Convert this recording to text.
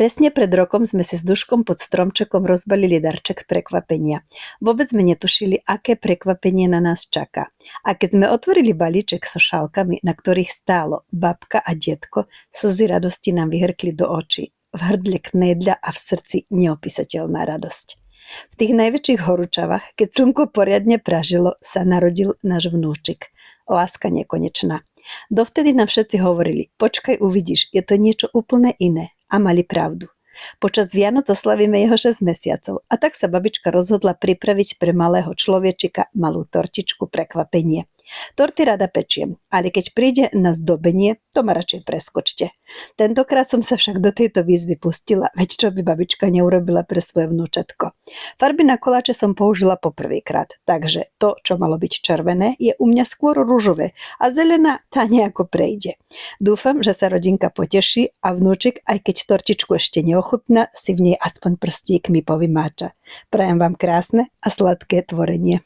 Presne pred rokom sme si s Duškom pod stromčekom rozbalili darček prekvapenia. Vôbec sme netušili, aké prekvapenie na nás čaká. A keď sme otvorili balíček so šálkami, na ktorých stálo babka a detko, slzy radosti nám vyhrkli do očí. V hrdle knedľa a v srdci neopísateľná radosť. V tých najväčších horúčavách, keď slnko poriadne pražilo, sa narodil náš vnúčik. Láska nekonečná. Dovtedy nám všetci hovorili, počkaj, uvidíš, je to niečo úplne iné. A mali pravdu. Počas Vianoc oslavíme jeho 6 mesiacov a tak sa babička rozhodla pripraviť pre malého človečika malú tortičku prekvapenie. Torty rada pečiem, ale keď príde na zdobenie, to ma radšej preskočte. Tentokrát som sa však do tejto výzvy pustila, veď čo by babička neurobila pre svoje vnúčatko. Farby na koláče som použila poprvýkrát, takže to, čo malo byť červené, je u mňa skôr ružové a zelená tá nejako prejde. Dúfam, že sa rodinka poteší a vnúčik, aj keď tortičku ešte neochutná, si v nej aspoň prstíkmi povymáča. Prajem vám krásne a sladké tvorenie.